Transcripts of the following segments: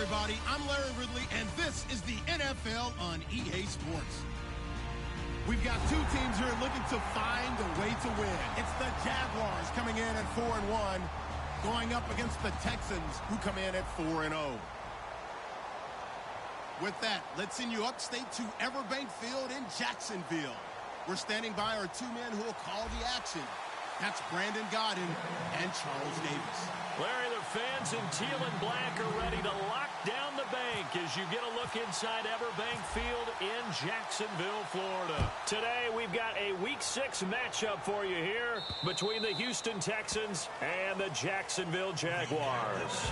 everybody. I'm Larry Ridley, and this is the NFL on EA Sports. We've got two teams here looking to find a way to win. It's the Jaguars coming in at 4-1, going up against the Texans, who come in at 4-0. With that, let's send you upstate to Everbank Field in Jacksonville. We're standing by our two men who will call the action. That's Brandon Godden and Charles Davis. Larry, the fans in teal and black are ready to lock down the bank as you get a look inside Everbank Field in Jacksonville, Florida. Today, we've got a Week 6 matchup for you here between the Houston Texans and the Jacksonville Jaguars.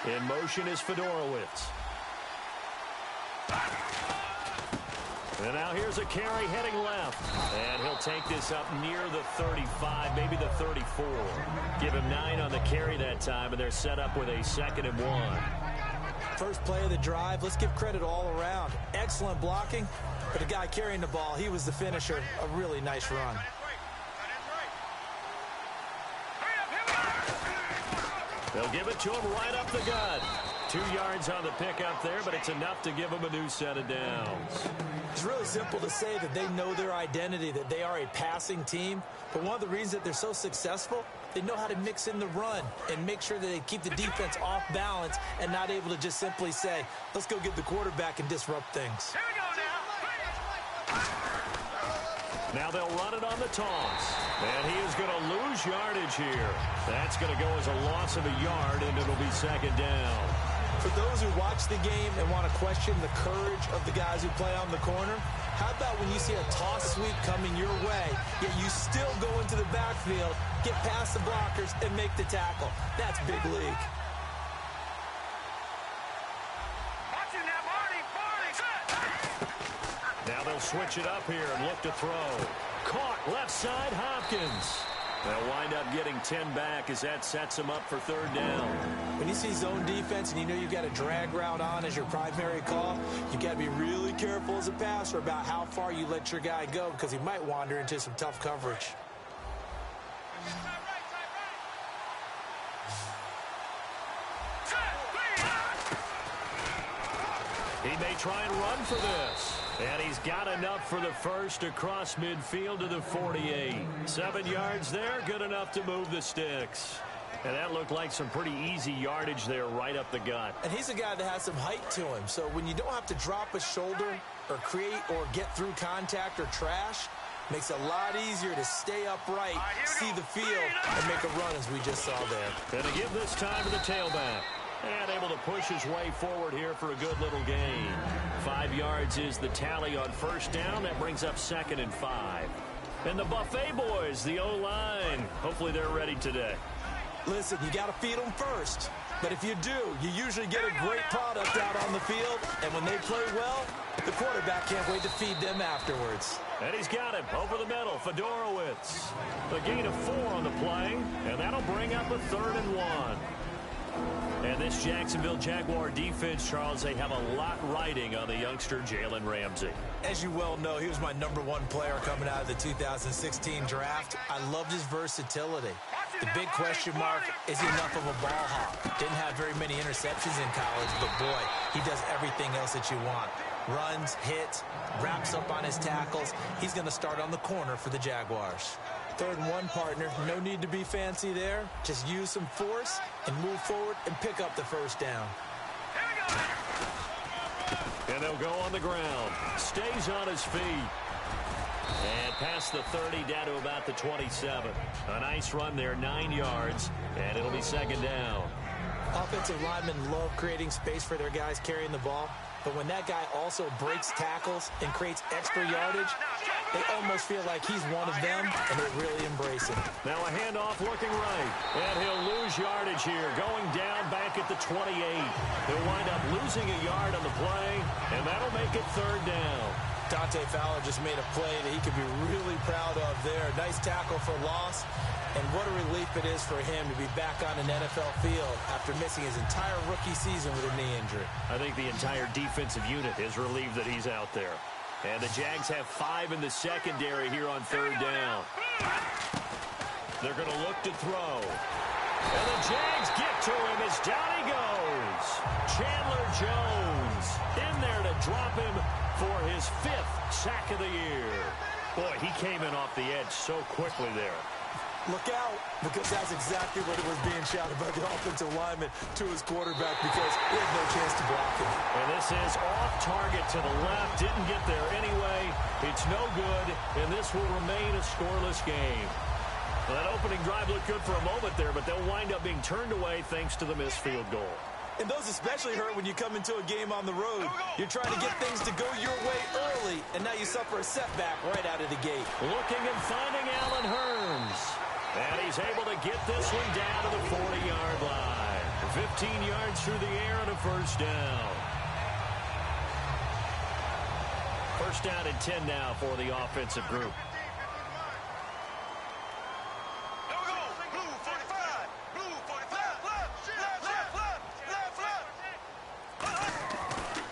In motion is Fedorowicz. And now here's a carry heading left. And he'll take this up near the 35, maybe the 34. Give him 9 on the carry that time, and they're set up with a 2nd and 1. First play of the drive, let's give credit all around. Excellent blocking, but the guy carrying the ball, he was the finisher. A really nice run. They'll give it to him right up the gut. 2 yards on the pickup there, but it's enough to give him a new set of downs. It's really simple to say that they know their identity, that they are a passing team. But one of the reasons that they're so successful, they know how to mix in the run and make sure that they keep the defense off balance and not able to just simply say, let's go get the quarterback and disrupt things. Here we go now. Now they'll run it on the toss. And he is going to lose yardage here. That's going to go as a loss of a yard, and it'll be 2nd down. For those who watch the game and want to question the courage of the guys who play on the corner, how about when you see a toss sweep coming your way, yet you still go into the backfield, get past the blockers, and make the tackle? That's big league. Now they'll switch it up here and look to throw. Caught left side, Hopkins. They'll wind up getting 10 back as that sets them up for 3rd down. When you see zone defense and you know you've got a drag route on as your primary call, you've got to be really careful as a passer about how far you let your guy go because he might wander into some tough coverage. He may try and run for this. And he's got enough for the first across midfield to the 48. 7 yards there, good enough to move the sticks. And that looked like some pretty easy yardage there right up the gut. And he's a guy that has some height to him. So when you don't have to drop a shoulder or create or get through contact or trash, makes it a lot easier to stay upright, see the field, and make a run as we just saw there. And to give this time to the tailback. And able to push his way forward here for a good little gain. 5 yards is the tally on 1st down. That brings up 2nd and 5. And the Buffet boys, the O-line. Hopefully they're ready today. Listen, you got to feed them first. But if you do, you usually get a great product out on the field. And when they play well, the quarterback can't wait to feed them afterwards. And he's got him over the middle, Fedorowicz. A gain of 4 on the play. And that'll bring up a 3rd and 1. And this Jacksonville Jaguar defense, Charles, they have a lot riding on the youngster Jalen Ramsey. As you well know, he was my #1 player coming out of the 2016 draft. I loved his versatility. The big question mark, is he enough of a ball hawk? Didn't have very many interceptions in college, but boy, he does everything else that you want. Runs, hits, wraps up on his tackles. He's going to start on the corner for the Jaguars. 3rd and 1, partner. No need to be fancy there. Just use some force and move forward and pick up the 1st down. And they'll go on the ground. Stays on his feet. And past the 30 down to about the 27. A nice run there, 9 yards. And it'll be 2nd down. Offensive linemen love creating space for their guys carrying the ball. but when that guy also breaks tackles and creates extra yardage, they almost feel like he's one of them, and they really embrace him. Now a handoff looking right, and he'll lose yardage here, going down back at the 28. He'll wind up losing a yard on the play, and that'll make it 3rd down. Dante Fowler just made a play that he could be really proud of there. Nice tackle for loss, and what a relief it is for him to be back on an NFL field after missing his entire rookie season with a knee injury. I think the entire defensive unit is relieved that he's out there. And the Jags have 5 in the secondary here on 3rd down. They're going to look to throw. And the Jags get to him as down he goes. Chandler Jones in there to drop him for his 5th sack of the year. Boy, he came in off the edge so quickly there. Look out, because that's exactly what it was being shouted by the offensive lineman to his quarterback, because he had no chance to block him. And this is off target to the left. Didn't get there anyway. It's no good, and this will remain a scoreless game. Well, that opening drive looked good for a moment there, but they'll wind up being turned away thanks to the missed field goal. And those especially hurt when you come into a game on the road. You're trying to get things to go your way early, and now you suffer a setback right out of the gate. Looking and finding Allen Hurns. And he's able to get this one down to the 40-yard line. 15 yards through the air and a 1st down. 1st down and 10 now for the offensive group.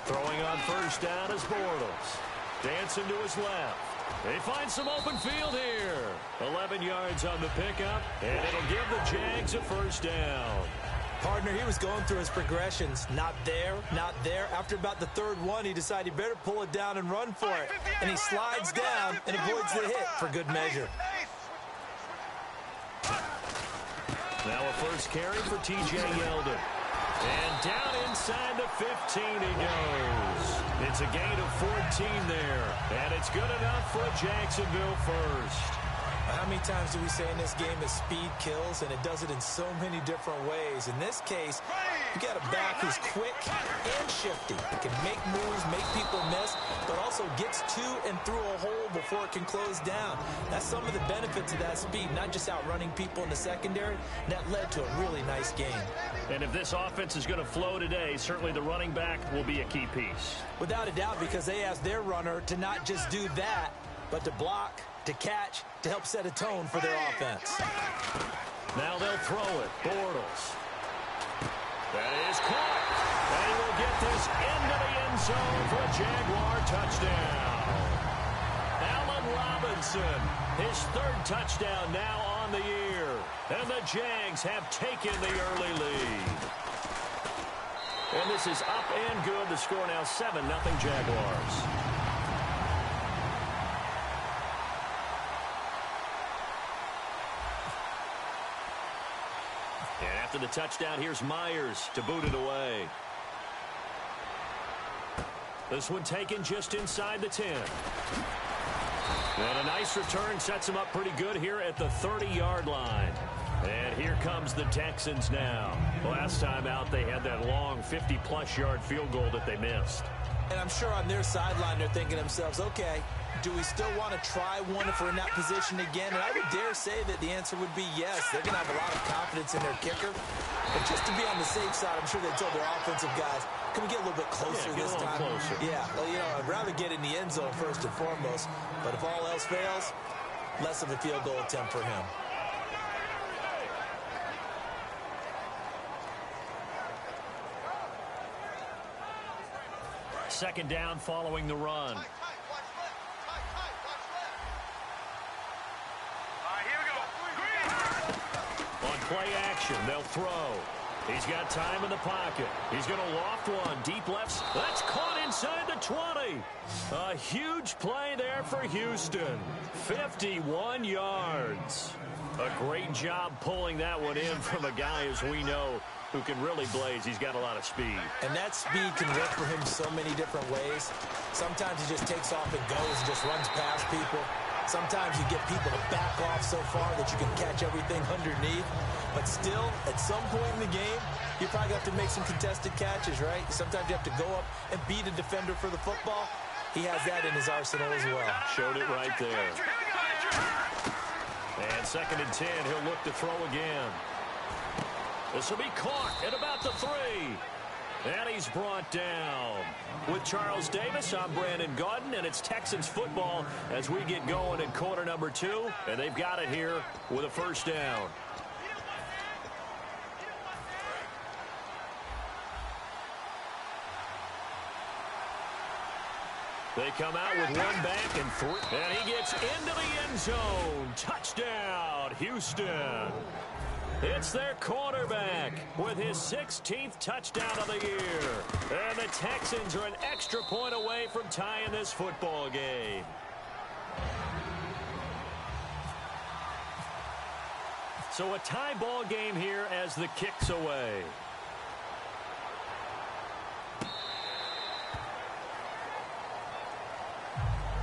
Throwing on 1st down is Bortles. Dancing to his left. They find some open field here. 11 yards on the pickup, and it'll give the Jags a 1st down. Partner, he was going through his progressions. Not there, not there. After about the 3rd one, he decided he better pull it down and run for it. And he slides down and avoids the hit for good measure. Now a 1st carry for T.J. Yeldon. And down inside the 15 he goes. It's a gain of 14 there. And it's good enough for a Jacksonville 1st. How many times do we say in this game that speed kills, and it does it in so many different ways? In this case, you got a back who's quick and shifty. He can make moves, make people miss, but also gets to and through a hole before it can close down. That's some of the benefits of that speed, not just outrunning people in the secondary. That led to a really nice game. And if this offense is going to flow today, certainly the running back will be a key piece. Without a doubt, because they asked their runner to not just do that, but to block, to catch, to help set a tone for their offense. Now they'll throw it. Bortles. That is caught. And he will get this into the end zone for a Jaguar touchdown. Allen Robinson, his 3rd touchdown now on the year. And the Jags have taken the early lead. And this is up and good. The score now 7-0 Jaguars. And after the touchdown, here's Myers to boot it away. This one taken just inside the 10. And a nice return sets him up pretty good here at the 30-yard line. And here comes the Texans now. Last time out, they had that long 50-plus yard field goal that they missed. And I'm sure on their sideline, they're thinking to themselves, okay, do we still want to try one if we're in that position again? And I would dare say that the answer would be yes. They're going to have a lot of confidence in their kicker. But just to be on the safe side, I'm sure they told their offensive guys, can we get a little bit closer this time? Closer. Yeah, well, you know, I'd rather get in the end zone first and foremost. But if all else fails, less of a field goal attempt for him. Second down following the run. On play action, they'll throw. He's got time in the pocket. He's going to loft one. Deep left. That's caught inside the 20. A huge play there for Houston. 51 yards. A great job pulling that one in from a guy, as we know, who can really blaze. He's got a lot of speed. And that speed can work for him so many different ways. Sometimes he just takes off and goes and just runs past people. Sometimes you get people to back off so far that you can catch everything underneath. But still, at some point in the game, you probably have to make some contested catches, right? Sometimes you have to go up and beat a defender for the football. He has that in his arsenal as well. Showed it right there. And 2nd and 10, he'll look to throw again. This will be caught at about the 3. And he's brought down. With Charles Davis, I'm Brandon Gaudin, and it's Texans football as we get going in quarter number 2. And they've got it here with a 1st down. They come out with 1 back and 3. And he gets into the end zone. Touchdown, Houston. It's their quarterback with his 16th touchdown of the year. And the Texans are an extra point away from tying this football game. So a tie ball game here as the kick's away.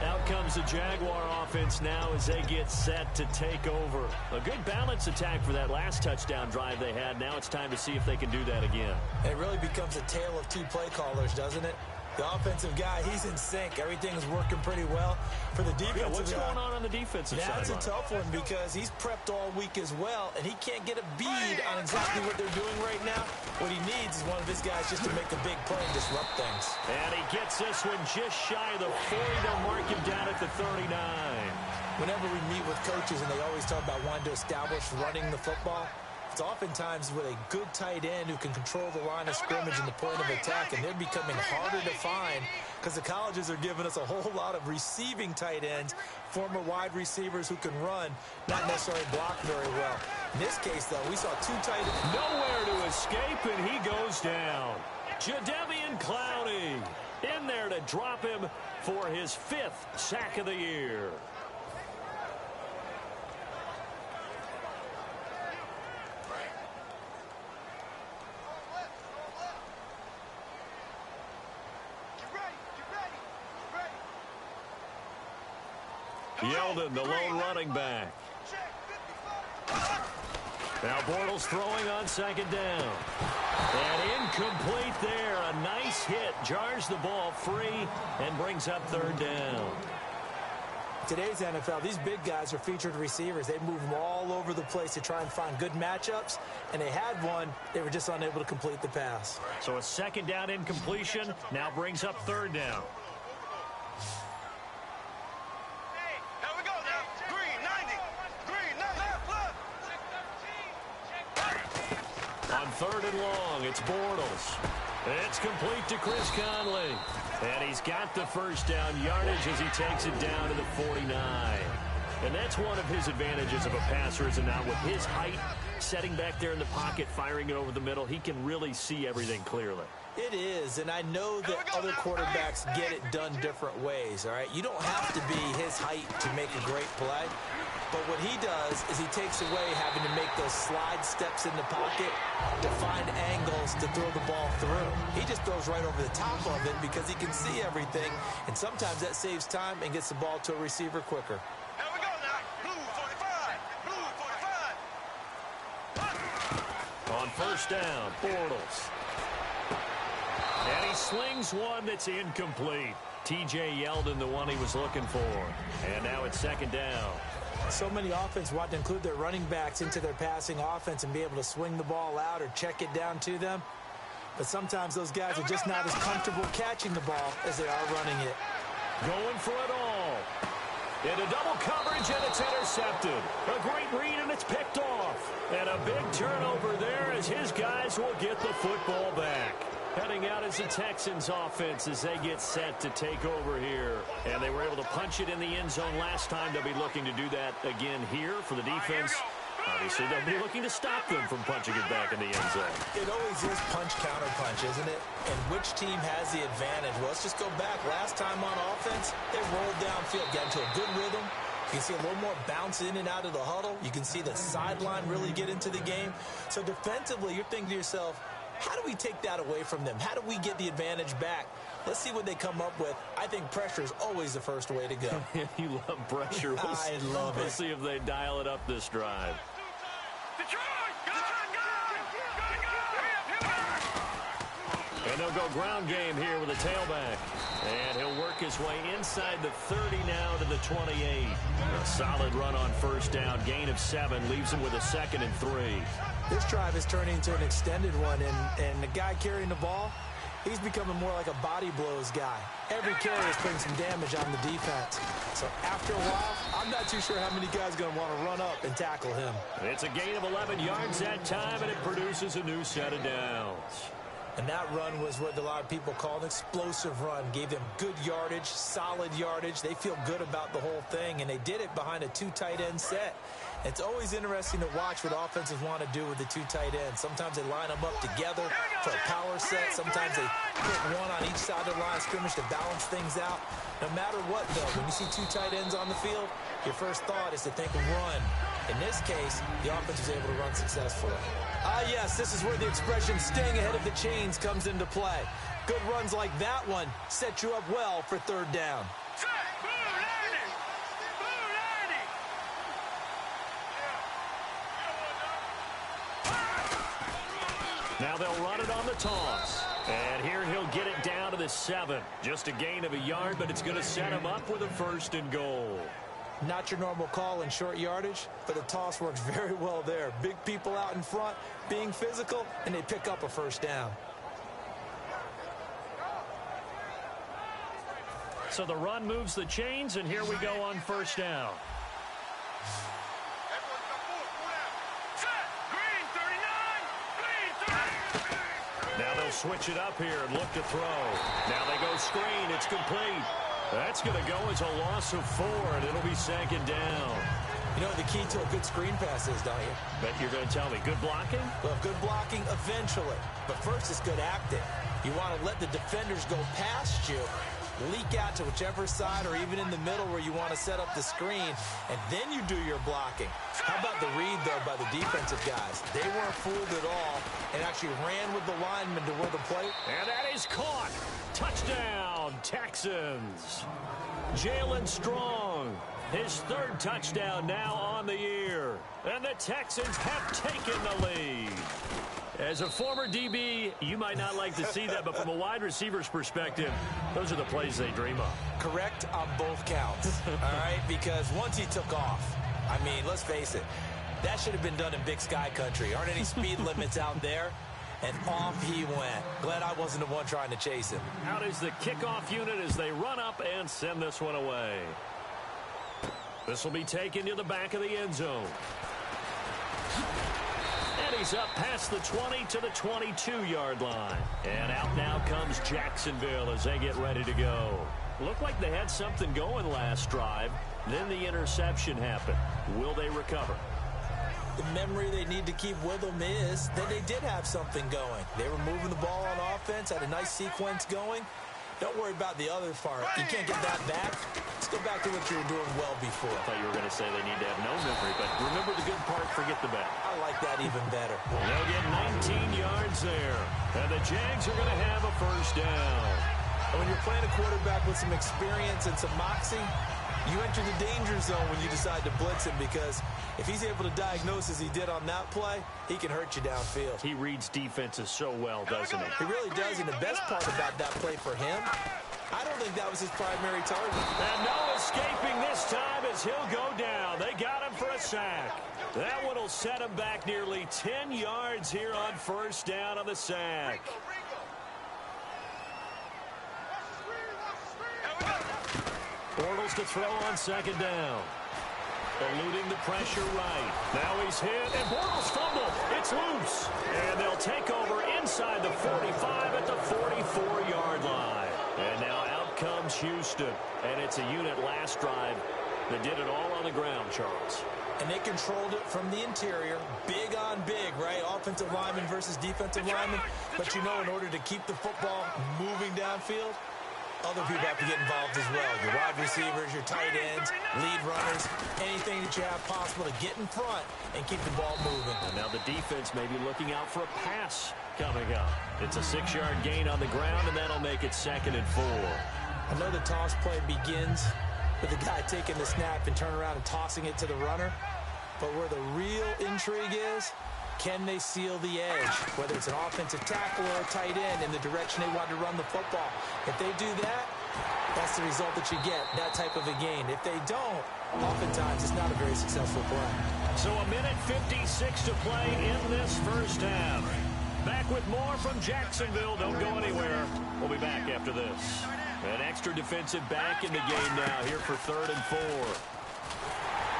Out comes the Jaguar offense now as they get set to take over. A good balance attack for that last touchdown drive they had. Now it's time to see if they can do that again. It really becomes a tale of 2 play callers, doesn't it? The offensive guy, he's in sync. Everything's working pretty well. For the defensive guy, what's going on the defensive side? That's a tough one because he's prepped all week as well, and he can't get a bead on exactly what they're doing right now. What he needs is one of his guys just to make a big play and disrupt things. And he gets this one just shy of the 40. They'll mark him down at the 39. Whenever we meet with coaches and they always talk about wanting to establish running the football, it's oftentimes with a good tight end who can control the line of scrimmage and the point of attack, and they're becoming harder to find because the colleges are giving us a whole lot of receiving tight ends, former wide receivers who can run, not necessarily block very well. In this case, though, we saw 2 tight ends. Nowhere to escape, and he goes down. Jadeveon Clowney in there to drop him for his 5th sack of the year. Yeldon, the lone running back. Now Bortles throwing on 2nd down. And incomplete there. A nice hit. Jars the ball free and brings up 3rd down. Today's NFL, these big guys are featured receivers. They move them all over the place to try and find good matchups. And they had one. They were just unable to complete the pass. So a 2nd down incompletion now brings up 3rd down. On 3rd and long, it's Bortles. It's complete to Chris Conley. And he's got the 1st down yardage as he takes it down to the 49. And that's one of his advantages of a passer, is it not? With his height, setting back there in the pocket, firing it over the middle, he can really see everything clearly. It is, and I know that other quarterbacks get it done different ways, all right? You don't have to be his height to make a great play. But what he does is he takes away having to make those slide steps in the pocket to find angles to throw the ball through. He just throws right over the top of it because he can see everything, and sometimes that saves time and gets the ball to a receiver quicker. Here we go now. Blue 45. Blue 45. On 1st down, Bortles. And he slings one that's incomplete. T.J. Yeldon, the one he was looking for. And now it's 2nd down. So many offenses want to include their running backs into their passing offense and be able to swing the ball out or check it down to them. But sometimes those guys are just not as comfortable catching the ball as they are running it. Going for it all. Into double coverage, and it's intercepted. A great read, and it's picked off. And a big turnover there as his guys will get the football back. Heading out as the Texans offense as they get set to take over here. And they were able to punch it in the end zone last time. They'll be looking to do that again here for the defense. Obviously, they'll be looking to stop them from punching it back in the end zone. It always is punch-counter-punch, isn't it? And which team has the advantage? Well, let's just go back. Last time on offense, they rolled downfield, got into a good rhythm. You can see a little more bounce in and out of the huddle. You can see the sideline really get into the game. So defensively, you're thinking to yourself, how do we take that away from them? How do we get the advantage back? Let's see what they come up with. I think pressure is always the first way to go. You love pressure. I love it. We'll see if they dial it up this drive. And they'll go ground game here with a tailback. And he'll work his way inside the 30 now to the 28. A solid run on first down. Gain of 7 leaves him with a 2nd and 3. This drive is turning into an extended one, and the guy carrying the ball, he's becoming more like a body blows guy. Every carry is putting some damage on the defense. So after a while, I'm not too sure how many guys are going to want to run up and tackle him. It's a gain of 11 yards that time, and it produces a new set of downs. And that run was what a lot of people call an explosive run. Gave them good yardage, solid yardage. They feel good about the whole thing, and they did it behind a 2 tight end set. It's always interesting to watch what offenses want to do with the 2 tight ends. Sometimes they line them up together for a power set. Sometimes they put one on each side of the line of scrimmage to balance things out. No matter what, though, when you see 2 tight ends on the field, your first thought is to think run. In this case, the offense was able to run successfully. Yes, this is where the expression staying ahead of the chains comes into play. Good runs like that one set you up well for 3rd down. Now they'll run it on the toss. And here he'll get it down to the 7. Just a gain of a yard, but it's going to set him up with a 1st and goal. Not your normal call in short yardage, but the toss works very well there. Big people out in front, being physical, and they pick up a 1st down. So the run moves the chains, and here we go on 1st down. Now they'll switch it up here and look to throw. Now they go screen. It's complete. That's going to go as a loss of 4, and it'll be 2nd down. You know what the key to a good screen pass is, don't you? Bet you're going to tell me. Good blocking? Well, good blocking eventually. But first, it's good acting. You want to let the defenders go past you, leak out to whichever side or even in the middle where you want to set up the screen, and then you do your blocking. How about the read, though, by the defensive guys? They weren't fooled at all and actually ran with the lineman to where the play. And that is caught. Touchdown, Texans. Jalen Strong, his 3rd touchdown now on the year. And the Texans have taken the lead. As a former DB, you might not like to see that, but from a wide receiver's perspective, those are the plays they dream of. Correct on both counts, all right? Because once he took off, I mean, let's face it, that should have been done in Big Sky Country. Aren't any speed limits out there? And off he went. Glad I wasn't the one trying to chase him. Out is the kickoff unit as they run up and send this one away. This will be taken to the back of the end zone. And he's up past the 20 to the 22-yard line. And out now comes Jacksonville as they get ready to go. Looked like they had something going last drive. Then the interception happened. Will they recover? The memory they need to keep with them is that they did have something going. They were moving the ball on offense, had a nice sequence going. Don't worry about the other part. You can't get that back. Let's go back to what you were doing well before. I thought you were going to say they need to have no memory, but remember the good part, forget the bad. I like that even better. They'll get 19 yards there, and the Jags are going to have a 1st down. And when you're playing a quarterback with some experience and some moxie, you enter the danger zone when you decide to blitz him, because if he's able to diagnose as he did on that play, he can hurt you downfield. He reads defenses so well, doesn't he? He really does, and the best part about that play for him, I don't think that was his primary target. And no escaping this time as he'll go down. They got him for a sack. That one will set him back nearly 10 yards here on 1st down on the sack. Bortles to throw on 2nd down. Eluding the pressure right. Now he's hit, and Bortles fumble. It's loose. And they'll take over inside the 45 at the 44-yard line. And now out comes Houston. And it's a unit last drive that did it all on the ground, Charles. And they controlled it from the interior. Big on big, right? Offensive lineman versus defensive lineman. But you know, in order to keep the football moving downfield, Other people have to get involved as well. Your wide receivers, your tight ends, lead runners, anything that you have possible to get in front and keep the ball moving. And now the defense may be looking out for a pass coming up. It's a 6-yard gain on the ground, and that'll make it 2nd and 4. I know the toss play begins with the guy taking the snap and turning around and tossing it to the runner. But where the real intrigue is, can they seal the edge? Whether it's an offensive tackle or a tight end in the direction they want to run the football. If they do that, that's the result that you get, that type of a gain. If they don't, oftentimes it's not a very successful play. So a minute 56 to play in this first half. Back with more from Jacksonville. Don't go anywhere. We'll be back after this. An extra defensive back in the game now here for 3rd and 4.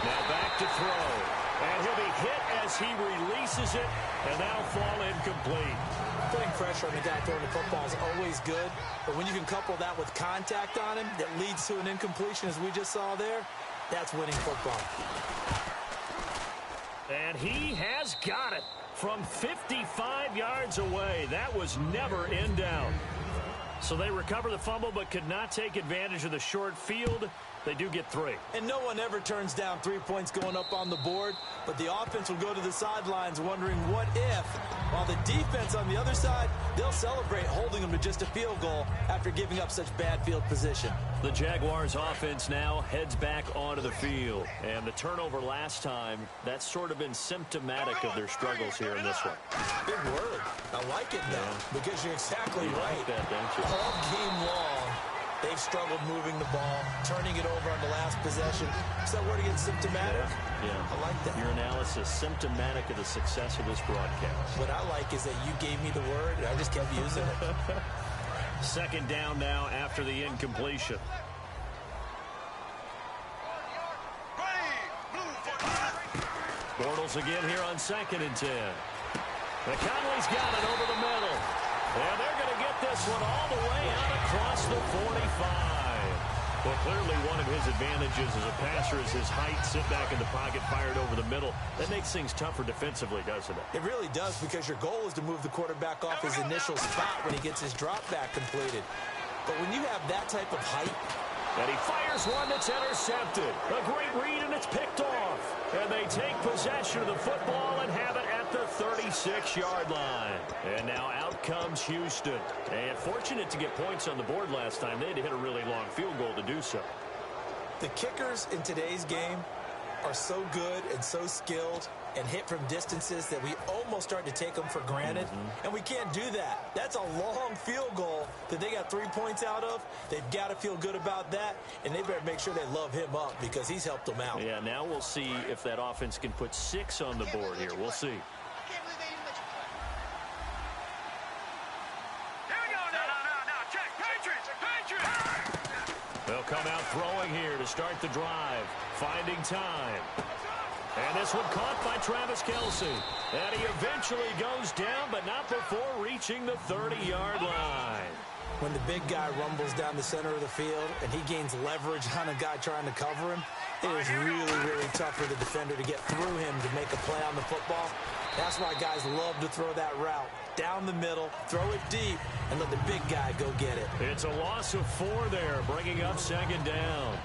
Now back to throw. And he'll be hit as he releases it, and that'll fall incomplete. Putting pressure on the guy throwing the football is always good, but when you can couple that with contact on him that leads to an incompletion, as we just saw there, that's winning football. And he has got it from 55 yards away. That was never in doubt. So they recover the fumble but could not take advantage of the short field. They do get 3. And no one ever turns down 3 points going up on the board, but the offense will go to the sidelines wondering what if, while the defense on the other side, they'll celebrate holding them to just a field goal after giving up such bad field position. The Jaguars offense now heads back onto the field. And the turnover last time, that's sort of been symptomatic of their struggles here in this one. Big word. I like it now, because you're exactly right. Like that, don't you? All game long, they've struggled moving the ball, turning it over on the last possession. Is that word again, symptomatic? Yeah. I like that. Your analysis, symptomatic of the success of this broadcast. What I like is that you gave me the word, and I just kept using it. 2nd down now after the incompletion. Bortles again here on 2nd and 10. McConley's got it over the middle. And they're going to get this one all the way out across the 45. Well, clearly one of his advantages as a passer is his height, sit back in the pocket, fired over the middle. That makes things tougher defensively, doesn't it? It really does, because your goal is to move the quarterback off his initial spot when he gets his drop back completed. But when you have that type of height, and he fires one that's intercepted. A great read, and it's picked off. And they take possession of the football and have it at the 36-yard line. And now out comes Houston. And fortunate to get points on the board last time. They had to hit a really long field goal to do so. the kickers in today's game are so good and so skilled and hit from distances that we almost start to take them for granted. And we can't do that. That's a long field goal that they got 3 points out of. They've got to feel good about that, and they better make sure they love him up because he's helped them out. Yeah, now we'll see if that offense can put 6 on the board here. We'll see. They'll come out throwing here to start the drive, finding time. And this one caught by Travis Kelce. And he eventually goes down, but not before reaching the 30-yard line. When the big guy rumbles down the center of the field and he gains leverage on a guy trying to cover him, it is really, really tough for the defender to get through him to make a play on the football. That's why guys love to throw that route. Down the middle, throw it deep, and let the big guy go get it. It's a loss of 4 there, bringing up 2nd down.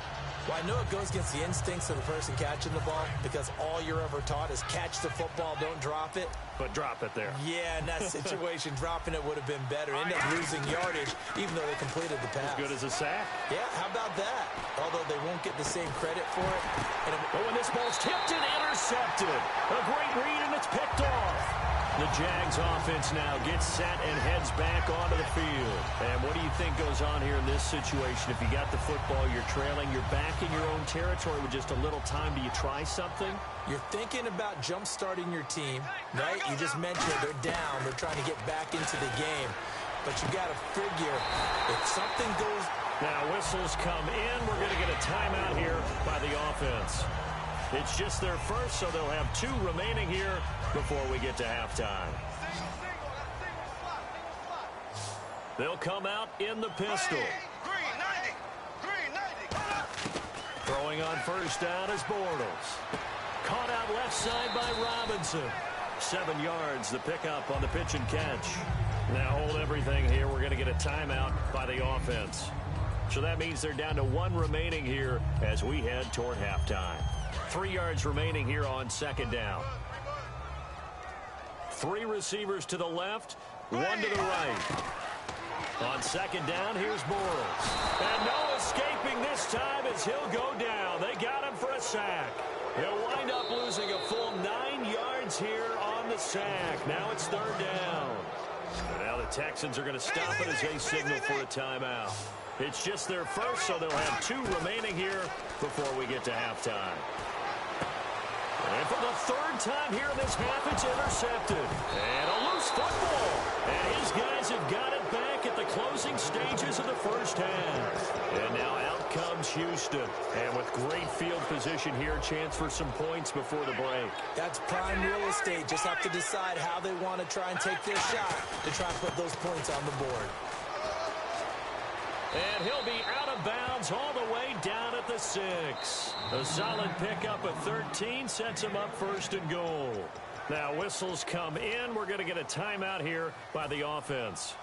Well, I know it goes against the instincts of the person catching the ball because all you're ever taught is catch the football, don't drop it. But drop it there. Yeah, in that situation, dropping it would have been better. End up losing yardage, even though they completed the pass. As good as a sack. Yeah, how about that? Although they won't get the same credit for it. But when this ball's tipped and intercepted, a great read, and it's picked off. The Jags offense now gets set and heads back onto the field. And what do you think goes on here in this situation? If you got the football, you're trailing, you're back in your own territory with just a little time. Do you try something? You're thinking about jump-starting your team, right? You just mentioned they're down. They're trying to get back into the game. But you got to figure if something goes... Now whistles come in. We're going to get a timeout here by the offense. It's just their first, so they'll have 2 remaining here before we get to halftime. They'll come out in the pistol. Throwing on first down is Bortles. Caught out left side by Robinson. 7 yards, the pickup on the pitch and catch. Now hold everything here. We're going to get a timeout by the offense. So that means they're down to 1 remaining here as we head toward halftime. 3 yards remaining here on second down. 3 receivers to the left, 1 to the right. On second down, here's Bortles. And no escaping this time as he'll go down. They got him for a sack. He'll wind up losing a full 9 yards here on the sack. Now it's third down. And now the Texans are going to stop it as they signal for a timeout. It's just their first, so they'll have 2 remaining here before we get to halftime. And for the third time here in this half, it's intercepted. And a loose football. And his guys have got it back at the closing stages of the first half. And now out comes Houston. And with great field position here, chance for some points before the break. That's prime real estate. Just have to decide how they want to try and take their shot to try and put those points on the board. And he'll be out of bounds all the way down at the 6. A solid pickup of 13 sets him up first and goal. Now whistles come in. We're going to get a timeout here by the offense.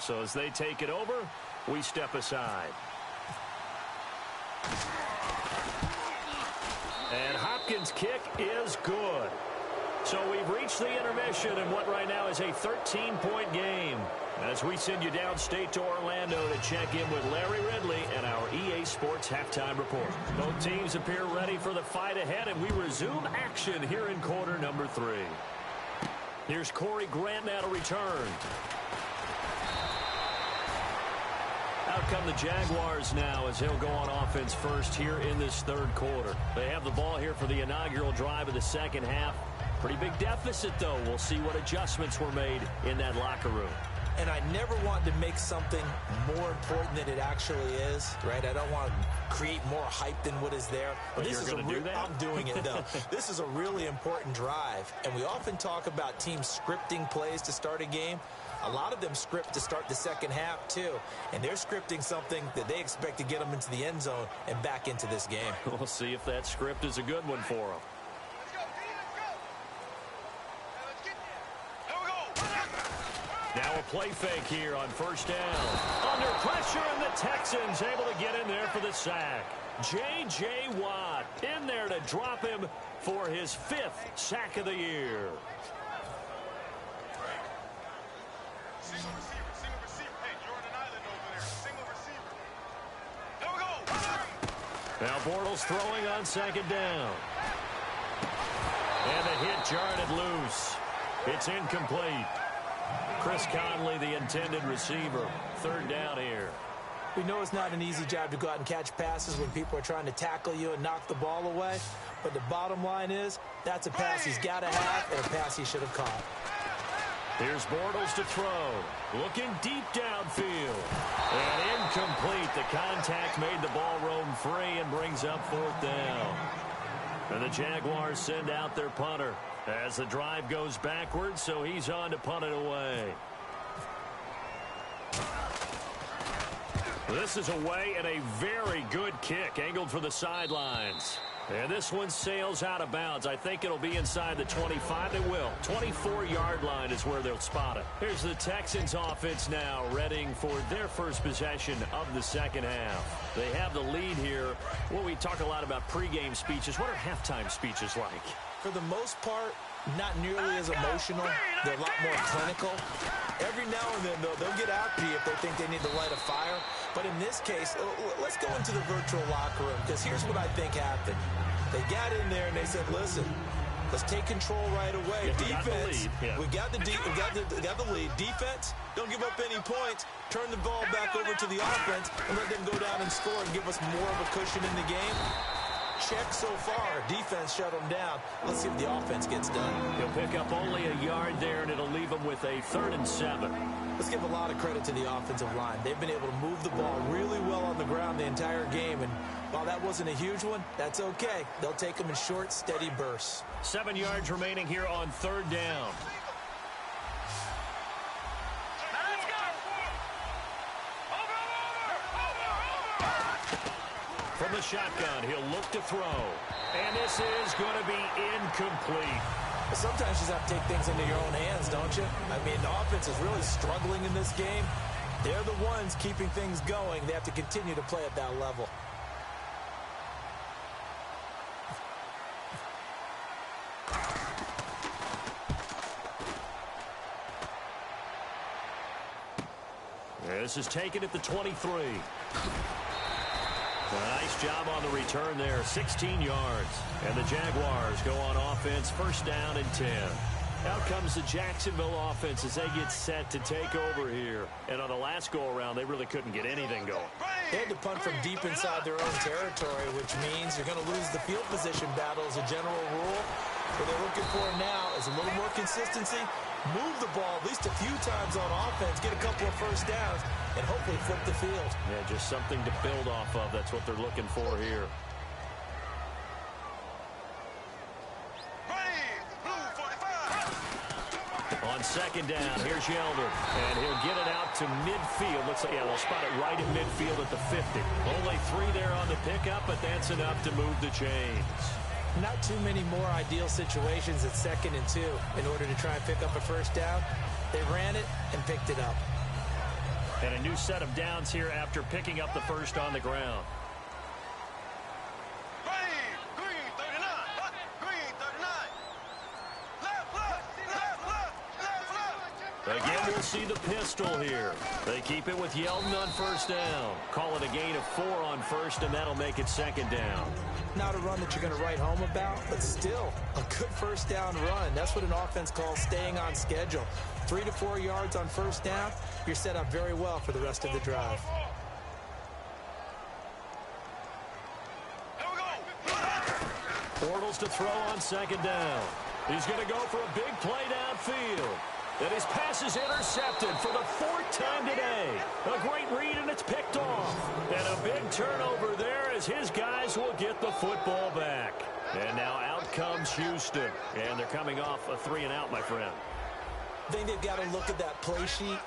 So as they take it over, we step aside. And Hopkins' kick is good. So we've reached the intermission in what right now is a 13-point game. As we send you downstate to Orlando to check in with Larry Ridley and our EA Sports Halftime Report. Both teams appear ready for the fight ahead, and we resume action here in quarter number 3. Here's Corey Grant now to return. Out come the Jaguars now as he'll go on offense first here in this third quarter. They have the ball here for the inaugural drive of the second half. Pretty big deficit, though. We'll see what adjustments were made in that locker room. And I never want to make something more important than it actually is, right? I don't want to create more hype than what is there. But you're going to do that? I'm doing it, though. This is a really important drive. And we often talk about teams scripting plays to start a game. A lot of them script to start the second half, too. And they're scripting something that they expect to get them into the end zone and back into this game. We'll see if that script is a good one for them. Now a play fake here on first down. Under pressure, and the Texans able to get in there for the sack. J.J. Watt in there to drop him for his 5th sack of the year. Single receiver. Hey, you're on an island over there. Single receiver. There we go. Now Bortles throwing on second down. And the hit jarred it loose. It's incomplete. Chris Conley, the intended receiver. Third down here. We know it's not an easy job to go out and catch passes when people are trying to tackle you and knock the ball away. But the bottom line is, that's a pass he's got to have and a pass he should have caught. Here's Bortles to throw. Looking deep downfield. And incomplete. The contact made the ball roam free and brings up fourth down. And the Jaguars send out their punter as the drive goes backwards, so he's on to punt it away. This is away and a very good kick, angled for the sidelines. And this one sails out of bounds. I think it'll be inside the 25. It will. 24-yard line is where they'll spot it. Here's the Texans offense now, readying for their first possession of the second half. They have the lead here. Well, we talk a lot about pregame speeches. What are halftime speeches like? For the most part, not nearly as emotional. They're a lot more clinical. Every now and then, though, they'll get after you if they think they need to light a fire. But in this case, let's go into the virtual locker room, because here's what I think happened. They got in there and they said, listen, let's take control right away. Defense, we got the lead. Defense, don't give up any points. Turn the ball back over to the offense and let them go down and score and give us more of a cushion in the game. Check so far. Defense shut them down. Let's see if the offense gets done. He'll pick up only a yard there, and it'll leave him with a 3rd and 7. Let's give a lot of credit to the offensive line. They've been able to move the ball really well on the ground the entire game, and while that wasn't a huge one, that's okay. They'll take them in short, steady bursts. 7 yards remaining here on 3rd down. From the shotgun, he'll look to throw. And this is going to be incomplete. But sometimes you just have to take things into your own hands, don't you? I mean, the offense is really struggling in this game. They're the ones keeping things going. They have to continue to play at that level. This is taken at the 23. Nice job on the return there, 16 yards. And the Jaguars go on offense, first down and 10. Out comes the Jacksonville offense as they get set to take over here. And on the last go-around, they really couldn't get anything going. They had to punt from deep inside their own territory, which means you're going to lose the field position battle as a general rule. What they're looking for now is a little more consistency, move the ball at least a few times on offense, get a couple of first downs, and hopefully flip the field. Yeah, just something to build off of. That's what they're looking for here. On second down, here's Yeldon, and he'll get it out to midfield. Looks like, yeah, they'll spot it right at midfield at the 50. Only 3 there on the pickup, but that's enough to move the chains. Not too many more ideal situations at 2nd and 2 in order to try and pick up a first down. They ran it and picked it up. And a new set of downs here after picking up the first on the ground. Again, we'll see the pistol here. They keep it with Yeldon on first down. Call it a gain of 4 on first, and that'll make it second down. Not a run that you're going to write home about, but still a good first down run. That's what an offense calls staying on schedule. 3 to 4 yards on first down, you're set up very well for the rest of the drive. Bortles to throw on second down. He's going to go for a big play downfield. And his pass is intercepted for the 4th time today. A great read, and it's picked off. And a big turnover there as his guys will get the football back. And now out comes Houston. And they're coming off a 3-and-out, my friend. I think they've got to look at that play sheet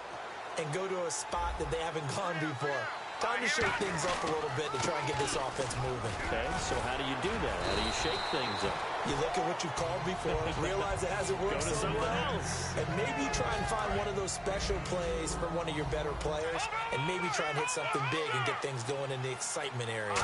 and go to a spot that they haven't gone before. Time to shake things up a little bit to try and get this offense moving. Okay, so how do you do that? How do you shake things up? You look at what you've called before, realize it hasn't worked so well, and maybe try and find one of those special plays from one of your better players, and maybe try and hit something big and get things going in the excitement area.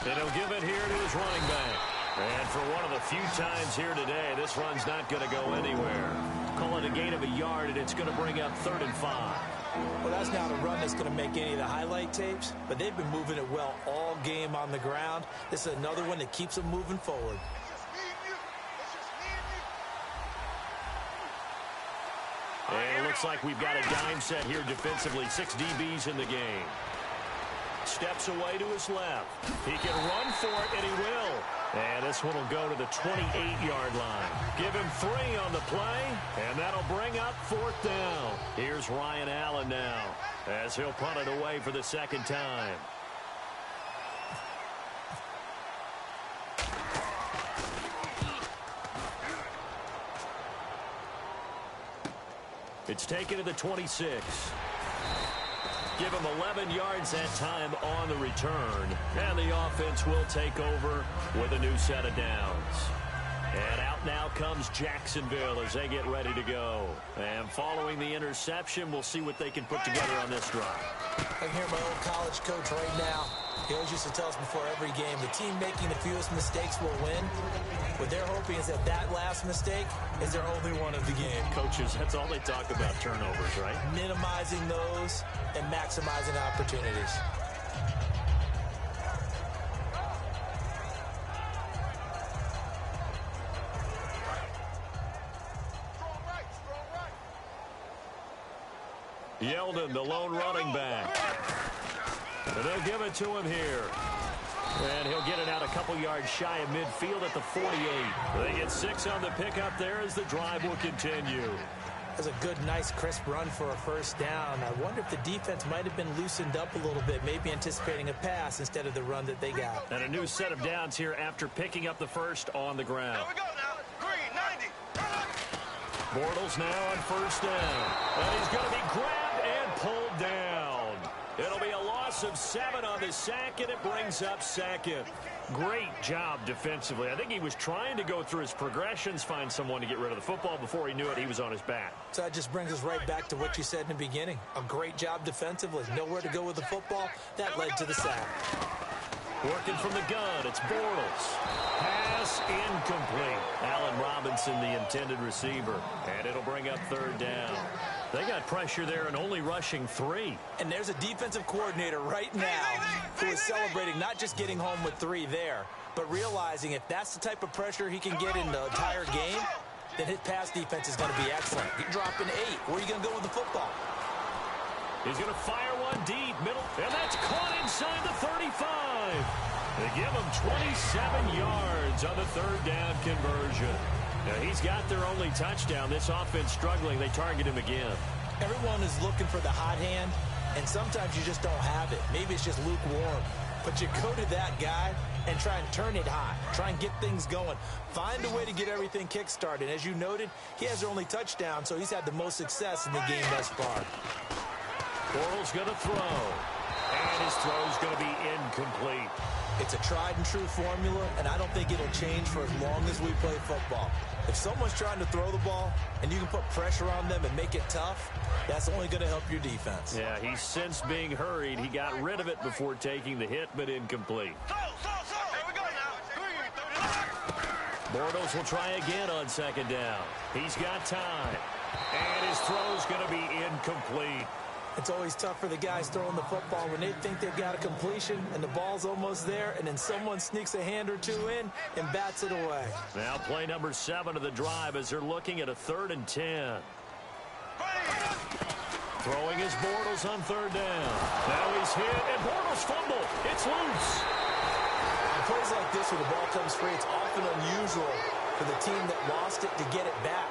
And he'll give it here to his running back. And for one of the few times here today, this run's not going to go anywhere. Call it a gain of a yard, and it's going to bring up 3rd and 5. Well, that's not a run that's going to make any of the highlight tapes, but they've been moving it well all game on the ground. This is another one that keeps them moving forward. And it looks like we've got a dime set here defensively. 6 DBs in the game. Steps away to his left. He can run for it, and he will. And this one will go to the 28-yard line. Give him 3 on the play, and that'll bring up 4th down. Here's Ryan Allen now as he'll punt it away for the 2nd time. It's taken to the 26. Give him 11 yards that time on the return. And the offense will take over with a new set of downs. And out now comes Jacksonville as they get ready to go. And following the interception, we'll see what they can put together on this drive. I can hear my old college coach right now. He always used to tell us before every game, the team making the fewest mistakes will win. What they're hoping is that that last mistake is their only one of the game. Coaches, that's all they talk about, turnovers, right? Minimizing those and maximizing opportunities. Yeldon, the lone running back. And they'll give it to him here. And he'll get it out a couple yards shy of midfield at the 48. They get 6 on the pickup there as the drive will continue. That's a good, nice, crisp run for a first down. I wonder if the defense might have been loosened up a little bit, maybe anticipating a pass instead of the run that they got. And a new set of downs here after picking up the first on the ground. Here we go now. Green, 90. Bortles now on first down. And he's going to be grabbed and pulled down. It'll be a loss loss of 7 on the sack, and it brings up second. Great job defensively. I think he was trying to go through his progressions, find someone to get rid of the football. Before he knew it, he was on his back. So that just brings us right back to what you said in the beginning. A great job defensively. Nowhere to go with the football. That led to the sack. Working from the gun, it's Bortles. Pass incomplete. Allen Robinson, the intended receiver. And it'll bring up third down. They got pressure there and only rushing 3. And there's a defensive coordinator right now who is celebrating not just getting home with 3 there, but realizing if that's the type of pressure he can get in the entire game, then his pass defense is going to be excellent. You're dropping 8. Where are you going to go with the football? He's going to fire one deep, middle, and that's caught inside the 35. They give him 27 yards on the third down conversion. Now, he's got their only touchdown. This offense struggling. They target him again. Everyone is looking for the hot hand, and sometimes you just don't have it. Maybe it's just lukewarm. But you go to that guy and try and turn it hot. Try and get things going. Find a way to get everything kick-started. As you noted, he has their only touchdown, so he's had the most success in the game thus far. Bortles going to throw. And his throw is going to be incomplete. It's a tried-and-true formula, and I don't think it'll change for as long as we play football. If someone's trying to throw the ball and you can put pressure on them and make it tough, that's only going to help your defense. Yeah, he's since being hurried. He got rid of it before taking the hit, but incomplete. Bortles will try again on second down. He's got time. And his throw's going to be incomplete. It's always tough for the guys throwing the football when they think they've got a completion and the ball's almost there, and then someone sneaks a hand or two in and bats it away. Now play number 7 of the drive as they're looking at a 3rd and 10. Throwing his Bortles on third down. Now he's hit, and Bortles fumble. It's loose. On plays like this where the ball comes free, it's often unusual for the team that lost it to get it back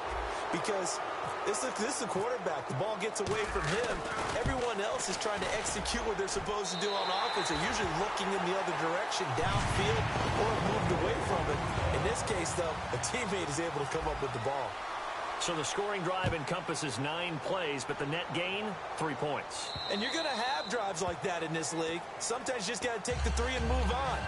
because this is the quarterback. The ball gets away from him. Everyone else is trying to execute what they're supposed to do on offense. They're usually looking in the other direction, downfield, or moved away from it. In this case, though, a teammate is able to come up with the ball. So the scoring drive encompasses 9 plays, but the net gain, 3 points. And you're going to have drives like that in this league. Sometimes you just got to take the 3 and move on.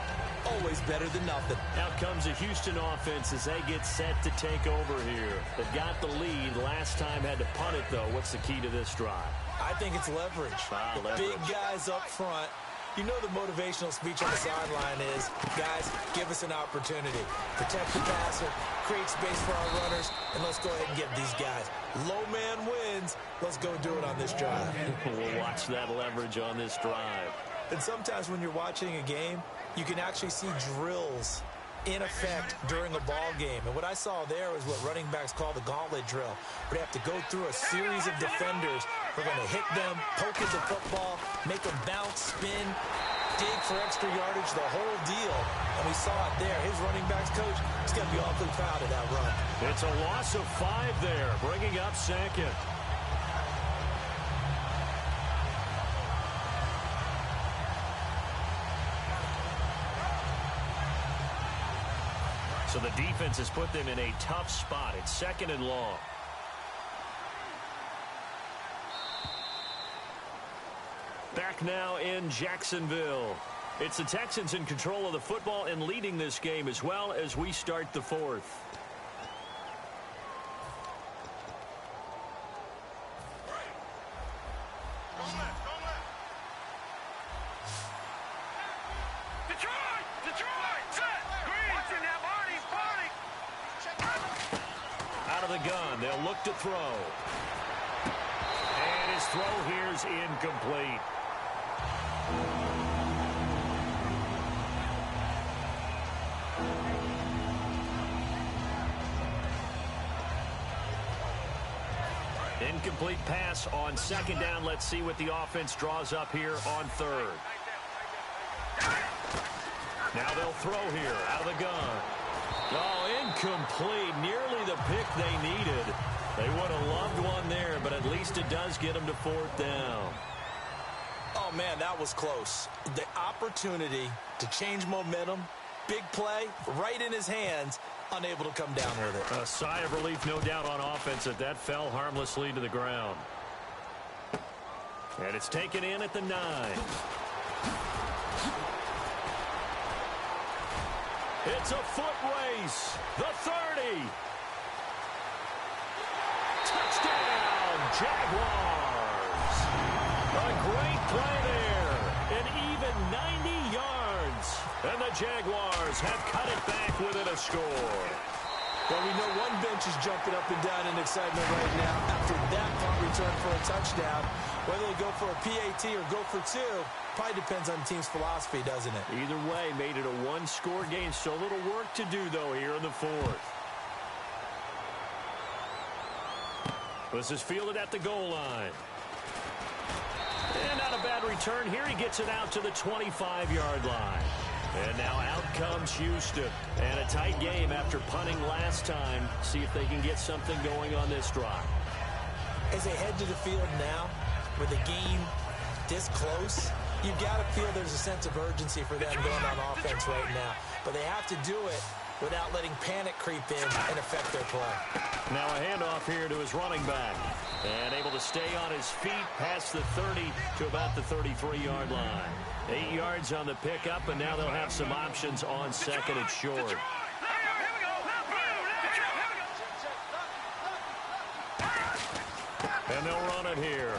Always better than nothing. Out comes a Houston offense as they get set to take over here. They've got the lead. Last time had to punt it, though. What's the key to this drive? I think it's leverage. Leverage. Big guys up front. You know the motivational speech on the sideline is, guys, give us an opportunity. Protect the passer, create space for our runners, and let's go ahead and get these guys. Low man wins. Let's go do it on this drive. We'll watch that leverage on this drive. And sometimes when you're watching a game, you can actually see drills in effect during a ball game. And what I saw there was what running backs call the gauntlet drill. We have to go through a series of defenders. We're going to hit them, poke at the football, make them bounce, spin, dig for extra yardage, the whole deal. And we saw it there. His running backs coach is going to be awfully proud of that run. It's a loss of 5 there, bringing up second. So the defense has put them in a tough spot. It's 2nd and long. Back now in Jacksonville. It's the Texans in control of the football and leading this game as well as we start the 4th. Gun. They'll look to throw. And his throw here is incomplete. Incomplete pass on 2nd down. Let's see what the offense draws up here on 3rd. Now they'll throw here out of the gun. Oh, incomplete. Nearly the pick they needed. They would have loved one there, but at least it does get them to 4th down. Oh, man, that was close. The opportunity to change momentum, big play, right in his hands, unable to come down with it. A sigh of relief, no doubt, on offense that fell harmlessly to the ground. And it's taken in at the 9. It's a foot race. The 30. Touchdown, Jaguars. A great play there. An even 90 yards. And the Jaguars have cut it back within a score. Well, we know one bench is jumping up and down in excitement right now after that punt return for a touchdown. Whether they go for a PAT or go for two, probably depends on the team's philosophy, doesn't it? Either way, made it a one-score game. So little work to do, though, here in the fourth. This is fielded at the goal line. And not a bad return here. He gets it out to the 25-yard line. And now out comes Houston. And a tight game after punting last time. See if they can get something going on this drive. As they head to the field now, with the game this close, you've got to feel there's a sense of urgency for them going on offense right now. But they have to do it without letting panic creep in and affect their play. Now a handoff here to his running back. And able to stay on his feet past the 30 to about the 33-yard line. 8 yards on the pickup, and now they'll have some options on second and short. And they'll run it here.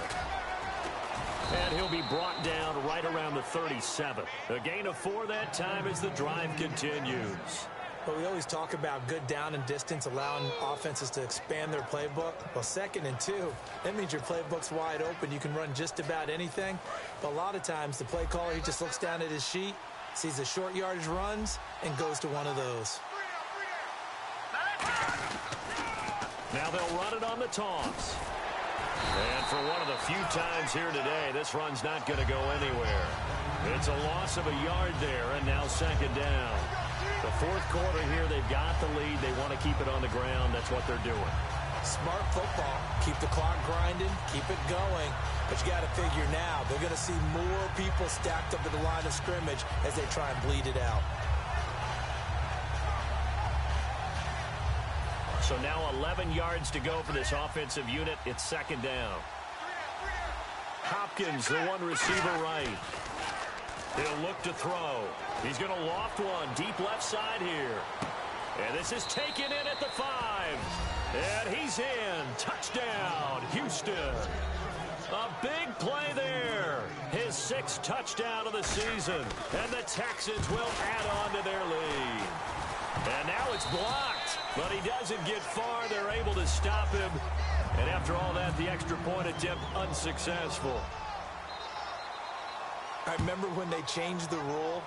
And he'll be brought down right around the 37. A gain of 4 that time as the drive continues. But we always talk about good down and distance, allowing offenses to expand their playbook. Well, 2nd and 2, that means your playbook's wide open. You can run just about anything. But a lot of times, the play caller, he just looks down at his sheet, sees the short yardage runs, and goes to one of those. Now they'll run it on the toss. And for one of the few times here today, this run's not going to go anywhere. It's a loss of a yard there, and now 2nd down. The fourth quarter here, they've got the lead. They want to keep it on the ground. That's what they're doing. Smart football. Keep the clock grinding. Keep it going. But you got to figure now, they're going to see more people stacked up at the line of scrimmage as they try and bleed it out. So now 11 yards to go for this offensive unit. It's 2nd down. Hopkins, the one receiver right. He'll look to throw. He's going to loft one deep left side here. And this is taken in at the 5. And he's in. Touchdown, Houston. A big play there. His 6th touchdown of the season. And the Texans will add on to their lead. And now it's blocked. But he doesn't get far. They're able to stop him. And after all that, the extra point attempt unsuccessful. I remember when they changed the rule,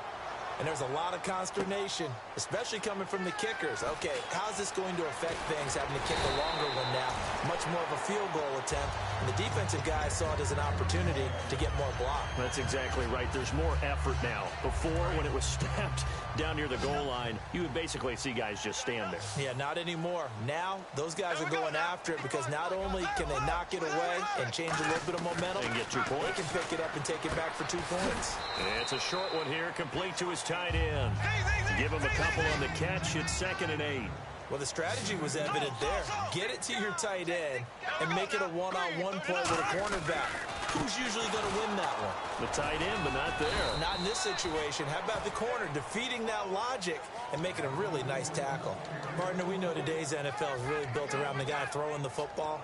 and there's a lot of consternation, especially coming from the kickers. Okay, how's this going to affect things, having to kick a longer one now? Much more of a field goal attempt, and the defensive guys saw it as an opportunity to get more block. That's exactly right. There's more effort now. Before, when it was snapped down near the goal line, you would basically see guys just stand there. Yeah, not anymore. Now, those guys are going after it because not only can they knock it away and change a little bit of momentum, and get 2 points. They can pick it up and take it back for 2 points. It's a short one here, complete to his tight end. Give him a couple on the catch. It's 2nd and 8. Well, the strategy was evident there. Get it to your tight end and make it a one-on-one play with a cornerback. Who's usually going to win that one? The tight end, but not there. Not in this situation. How about the corner defeating that logic and making a really nice tackle? Partner, we know today's NFL is really built around the guy throwing the football.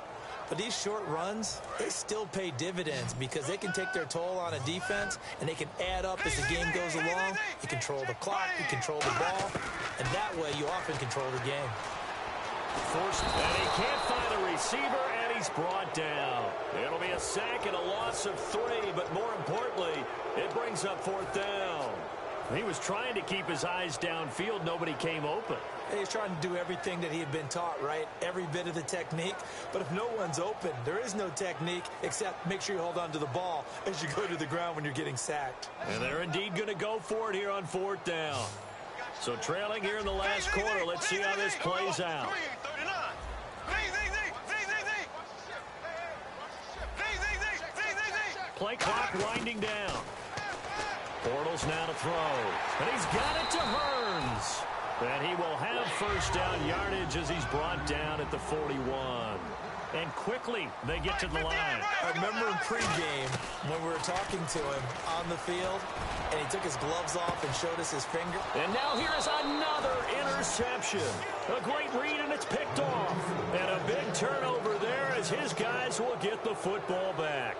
But these short runs, they still pay dividends because they can take their toll on a defense and they can add up as the game goes along. You control the clock, you control the ball, and that way you often control the game. Forced, and he can't find a receiver, and he's brought down. It'll be a sack and a loss of 3, but more importantly, it brings up 4th down. He was trying to keep his eyes downfield. Nobody came open. He's trying to do everything that he had been taught, right? Every bit of the technique. But if no one's open, there is no technique except make sure you hold on to the ball as you go to the ground when you're getting sacked. And they're indeed going to go for it here on 4th down. So trailing here in the last quarter. Let's see how this plays out. Play clock winding down. Bortles now to throw. And he's got it to Hearns. And he will have 1st down yardage as he's brought down at the 41. And quickly they get to the line. I remember in pregame when we were talking to him on the field, and he took his gloves off and showed us his finger. And now here is another interception. A great read, and it's picked off. And a big turnover there as his guys will get the football back.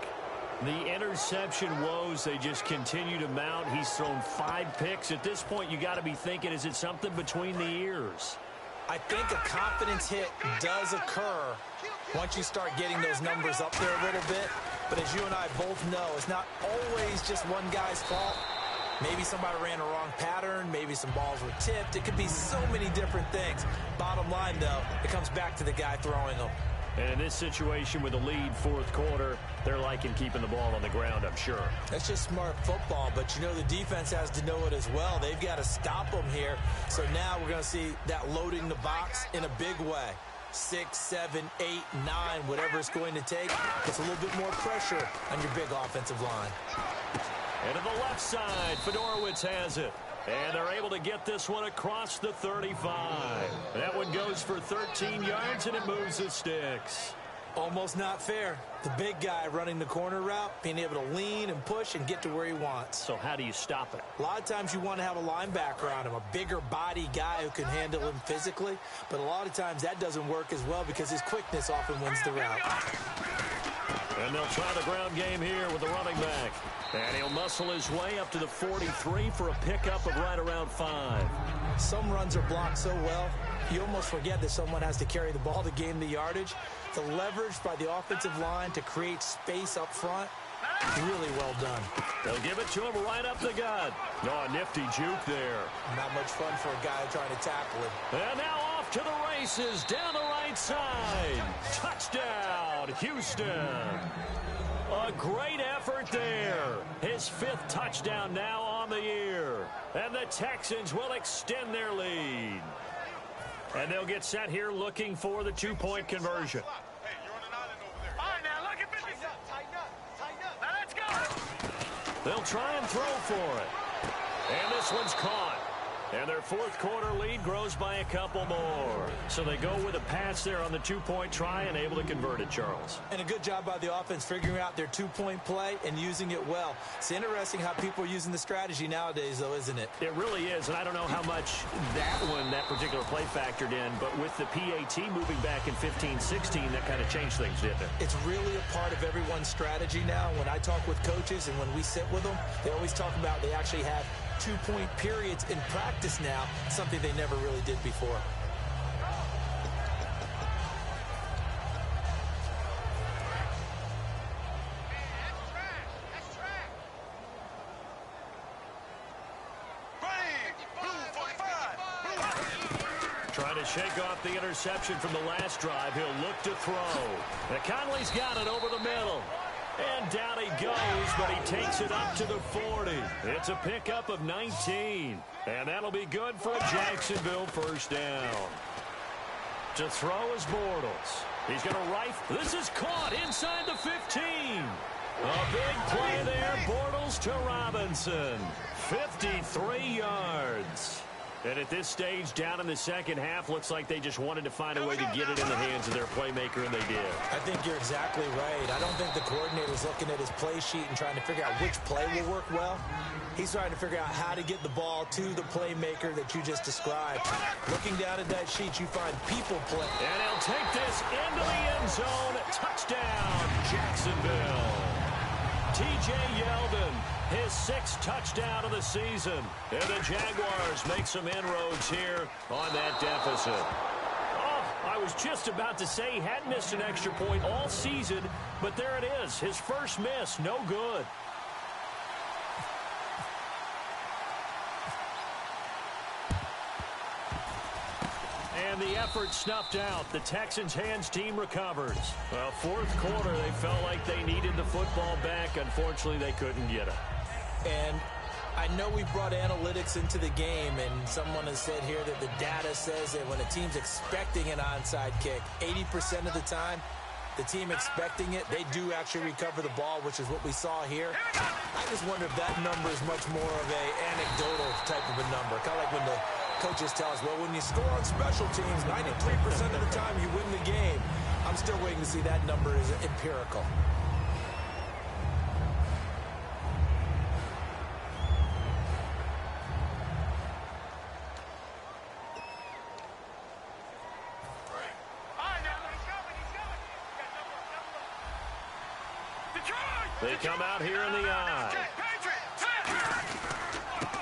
The interception woes, they just continue to mount. He's thrown 5 picks. At this point, you got to be thinking, is it something between the ears? I think a confidence hit does occur once you start getting those numbers up there a little bit. But as you and I both know, it's not always just one guy's fault. Maybe somebody ran a wrong pattern. Maybe some balls were tipped. It could be so many different things. Bottom line, though, it comes back to the guy throwing them. And in this situation with a lead fourth quarter, they're liking keeping the ball on the ground, I'm sure. That's just smart football, but you know the defense has to know it as well. They've got to stop them here. So now we're going to see that loading the box in a big way. 6, 7, 8, 9, whatever it's going to take. It's a little bit more pressure on your big offensive line. And to the left side, Fedorowicz has it. And they're able to get this one across the 35. That one goes for 13 yards, and it moves the sticks. Almost not fair. The big guy running the corner route, being able to lean and push and get to where he wants. So how do you stop it? A lot of times you want to have a linebacker on him, a bigger body guy who can handle him physically. But a lot of times that doesn't work as well because his quickness often wins the route. And they'll try the ground game here with the running back. And he'll muscle his way up to the 43 for a pickup of right around 5. Some runs are blocked so well, you almost forget that someone has to carry the ball to gain the yardage. The leverage by the offensive line to create space up front, really well done. They'll give it to him right up the gut. Oh, a nifty juke there. Not much fun for a guy trying to tackle him. And now off to the races down the right side. Touchdown, Houston. A great effort there. His 5th touchdown now on the year. And the Texans will extend their lead. And they'll get set here looking for the 2-point conversion. Hey, you're on an island over there. All right, now look at 50. Tighten up. Now let's go. They'll try and throw for it. And this one's caught. And their fourth quarter lead grows by a couple more. So they go with a pass there on the 2-point try and able to convert it, Charles. And a good job by the offense figuring out their 2-point play and using it well. It's interesting how people are using the strategy nowadays, though, isn't it? It really is, and I don't know how much that particular play factored in, but with the PAT moving back in 15-16, that kind of changed things, didn't it? It's really a part of everyone's strategy now. When I talk with coaches and when we sit with them, they always talk about they actually have 2-point periods in practice now, something they never really did before. Trying to shake off the interception from the last drive. He'll look to throw. Now Conley's got it over the middle. And down he goes, but he takes it up to the 40. It's a pickup of 19. And that'll be good for a Jacksonville first down. To throw is Bortles. He's going to rifle. This is caught inside the 15. A big play there. Bortles to Robinson. 53 yards. And at this stage, down in the second half, looks like they just wanted to find a way to get it in the hands of their playmaker, and they did. I think you're exactly right. I don't think the coordinator's looking at his play sheet and trying to figure out which play will work well. He's trying to figure out how to get the ball to the playmaker that you just described. Looking down at that sheet, you find people play. And he'll take this into the end zone. Touchdown, Jacksonville. T.J. Yeldon, his 6th touchdown of the season. And the Jaguars make some inroads here on that deficit. Oh, I was just about to say he hadn't missed an extra point all season, but there it is. His first miss, no good. And the effort snuffed out. The Texans' hands team recovers. Well, fourth quarter, they felt like they needed the football back. Unfortunately, they couldn't get it. And I know we brought analytics into the game, and someone has said here that the data says that when a team's expecting an onside kick, 80% of the time, the team expecting it, they do actually recover the ball, which is what we saw here. I just wonder if that number is much more of a anecdotal type of a number. Kind of like when the coaches tell us, well, when you score on special teams, 93% of the time you win the game. I'm still waiting to see that number is empirical. They come out here in the eye.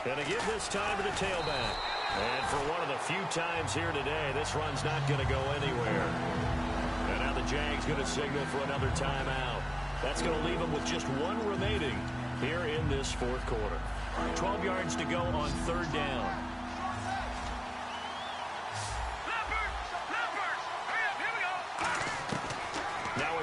And again this time to the tailback. And for one of the few times here today, this run's not going to go anywhere. And now the Jags going to signal for another timeout. That's going to leave them with just one remaining here in this fourth quarter. 12 yards to go on third down.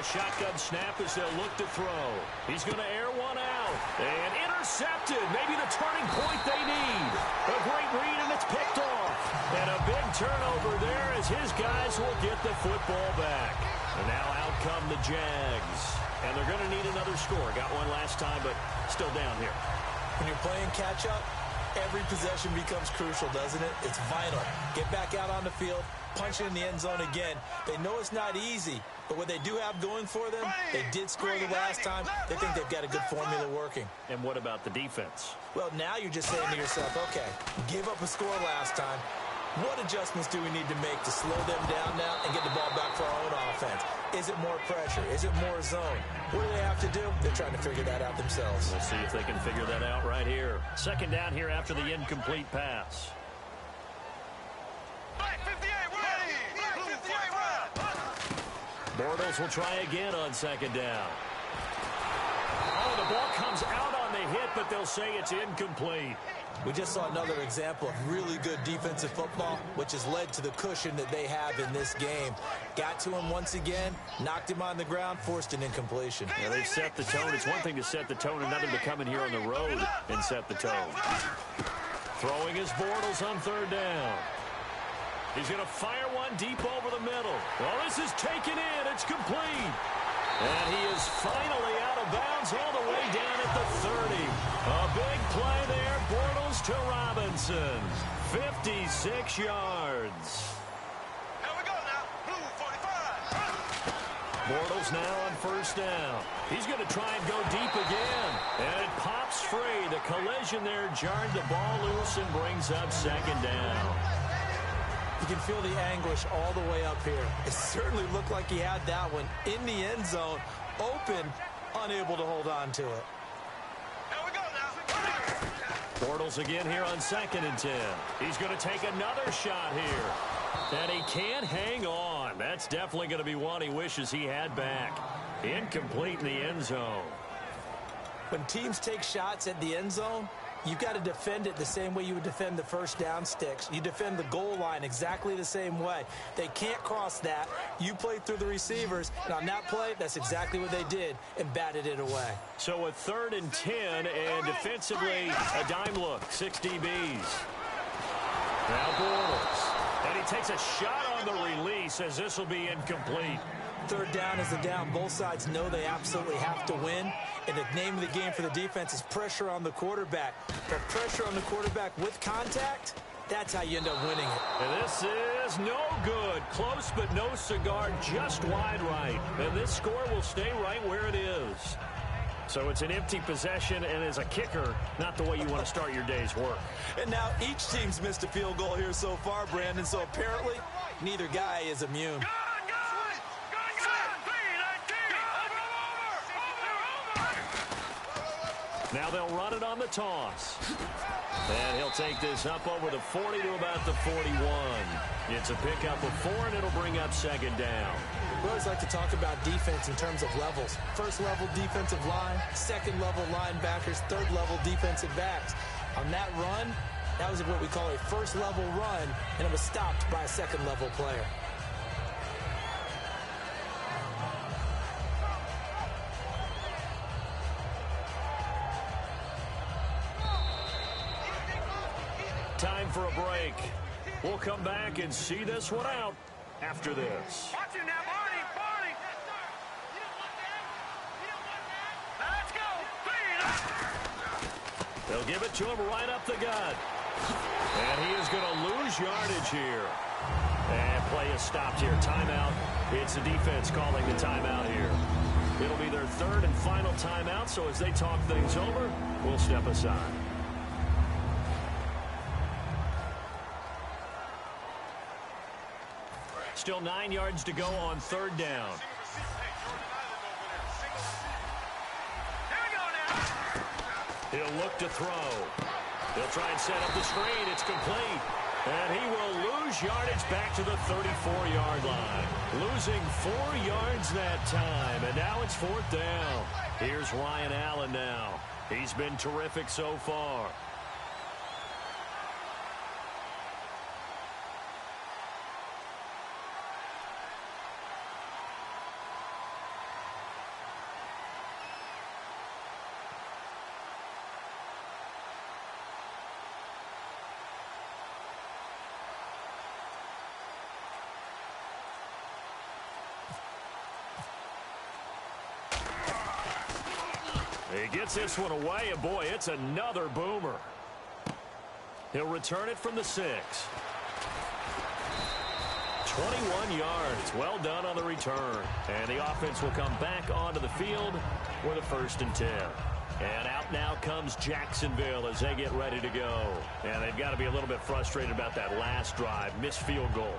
Shotgun snap as they'll look to throw. He's going to air one out. And intercepted. Maybe the turning point they need. A great read, and it's picked off. And a big turnover there as his guys will get the football back. And now out come the Jags. And they're going to need another score. Got one last time, but still down here. When you're playing catch-up, every possession becomes crucial, doesn't it? It's vital. Get back out on the field, punch it in the end zone again. They know it's not easy, but what they do have going for them, they did score the last time. They think they've got a good formula working. And what about the defense? Well, now you're just saying to yourself, okay, gave up a score last time. What adjustments do we need to make to slow them down now and get the ball back for our own offense? Is it more pressure? Is it more zone? What do they have to do? They're trying to figure that out themselves. We'll see if they can figure that out right here. Second down here after the incomplete pass. Bortles will try again on second down. Oh, the ball comes out on the hit, but they'll say it's incomplete. We just saw another example of really good defensive football, which has led to the cushion that they have in this game. Got to him once again, knocked him on the ground, forced an incompletion. Yeah, they've set the tone. It's one thing to set the tone, another to come in here on the road and set the tone. Throwing his Bortles on third down. He's going to fire one deep over the middle. Well, this is taken in. It's complete. And he is finally out of bounds all the way down at the 30. A big play there. Bortles to Robinson. 56 yards. Here we go now. Blue 45. Bortles now on first down. He's going to try and go deep again. And it pops free. The collision there jarred the ball loose and brings up second down. You can feel the anguish all the way up here. It certainly looked like he had that one in the end zone, open, unable to hold on to it. Here we go now. Bortles again here on 2nd and 10. He's going to take another shot here. And he can't hang on. That's definitely going to be one he wishes he had back. Incomplete in the end zone. When teams take shots at the end zone, you've got to defend it the same way you would defend the first down sticks. You defend the goal line exactly the same way. They can't cross that. You play through the receivers, and on that play, that's exactly what they did and batted it away. So a 3rd and 10, and defensively, a dime look, 6 DBs. Now Bortles. And he takes a shot on the release as this will be incomplete. Third down is the down. Both sides know they absolutely have to win. And the name of the game for the defense is pressure on the quarterback. But pressure on the quarterback with contact, that's how you end up winning it. And this is no good. Close but no cigar, just wide right. And this score will stay right where it is. So it's an empty possession, and as a kicker, not the way you want to start your day's work. And now each team's missed a field goal here so far, Brandon. So apparently, neither guy is immune. Now they'll run it on the toss. And he'll take this up over the 40 to about the 41. It's a pickup of 4, and it'll bring up second down. We always like to talk about defense in terms of levels. First level defensive line, second level linebackers, third level defensive backs. On that run, that was what we call a first level run, and it was stopped by a second level player. Time for a break. We'll come back and see this one out after this. Watch him now, Barney. Barney. Let's go. They'll give it to him right up the gut. And he is going to lose yardage here. And Play is stopped here. Timeout. It's the defense calling the timeout here. It'll be their third and final timeout, so as they talk things over, we'll step aside. Still 9 yards to go on third down. He'll look to throw. He'll try and set up the screen. It's complete. And he will lose yardage back to the 34-yard line. Losing 4 yards that time. And now it's fourth down. Here's Ryan Allen now. He's been terrific so far. He gets this one away, and boy, it's another boomer. He'll return it from the 6. 21 yards. Well done on the return. And the offense will come back onto the field with a 1st and 10. And out now comes Jacksonville as they get ready to go. And they've got to be a little bit frustrated about that last drive. Missed field goal.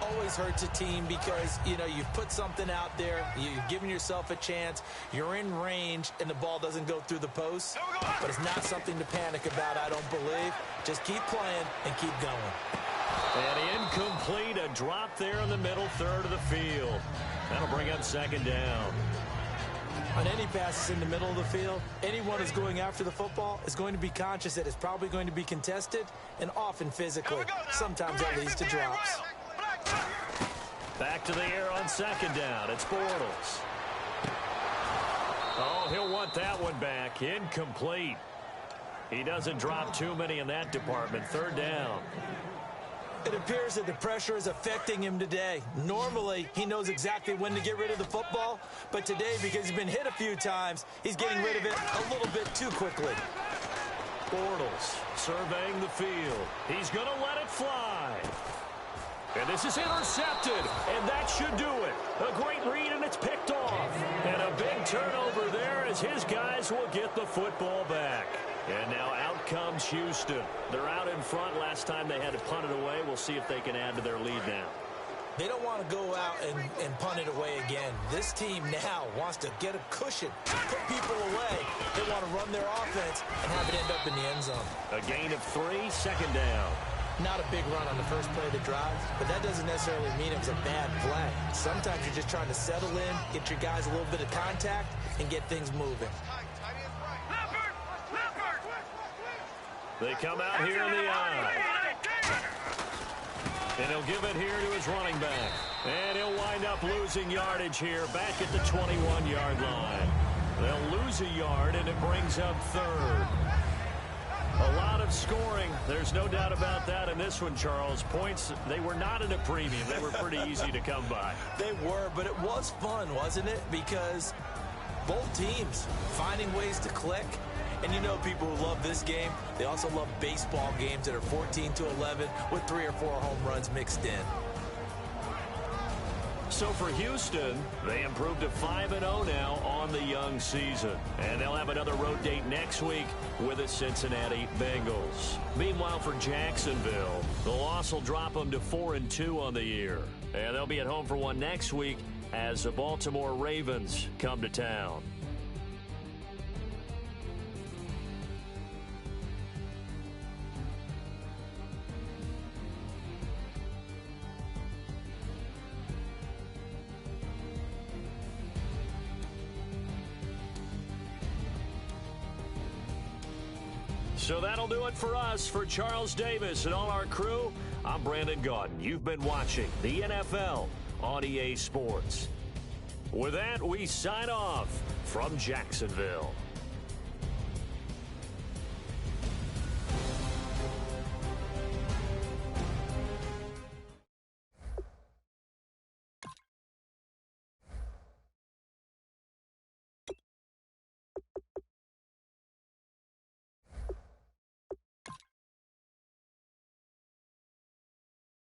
Always hurts a team because, you know, you've put something out there, you've given yourself a chance, you're in range, and the ball doesn't go through the post. But it's not something to panic about, I don't believe. Just keep playing and keep going. And incomplete, a drop there in the middle third of the field. That'll bring up 2nd down. On any passes in the middle of the field, anyone who's going after the football is going to be conscious that it's probably going to be contested and often physically. Sometimes that leads to drops. Back to the air on 2nd down. It's Bortles. Oh, he'll want that one back. Incomplete. He doesn't drop too many in that department. 3rd down. It appears that the pressure is affecting him today. Normally, he knows exactly when to get rid of the football, but today, because he's been hit a few times, he's getting rid of it a little bit too quickly. Bortles surveying the field. He's going to let it fly. And this is intercepted, and that should do it. A great read, and it's picked off. And a big turnover there as his guys will get the football back. And now out comes Houston. They're out in front. Last time they had to punt it away. We'll see if they can add to their lead now. They don't want to go out and punt it away again. This team now wants to get a cushion, put people away. They want to run their offense and have it end up in the end zone. A gain of 3, 2nd down. Not a big run on the first play of the drive, but that doesn't necessarily mean it was a bad play. Sometimes you're just trying to settle in, get your guys a little bit of contact, and get things moving. They come out here in the eye. And he'll give it here to his running back. And he'll wind up losing yardage here back at the 21-yard line. They'll lose a yard, and it brings up 3rd. A lot of scoring. There's no doubt about that in this one, Charles. Points, they were not in a premium. They were pretty easy to come by. They were, but it was fun, wasn't it? Because both teams finding ways to click. And you know people who love this game, they also love baseball games that are 14-11 with 3 or 4 home runs mixed in. So for Houston, they improved to 5-0 now on the young season. And they'll have another road date next week with the Cincinnati Bengals. Meanwhile, for Jacksonville, the loss will drop them to 4-2 on the year. And they'll be at home for one next week as the Baltimore Ravens come to town. So that'll do it for us. For Charles Davis and all our crew, I'm Brandon Gaudin. You've been watching the NFL on EA Sports. With that, we sign off from Jacksonville.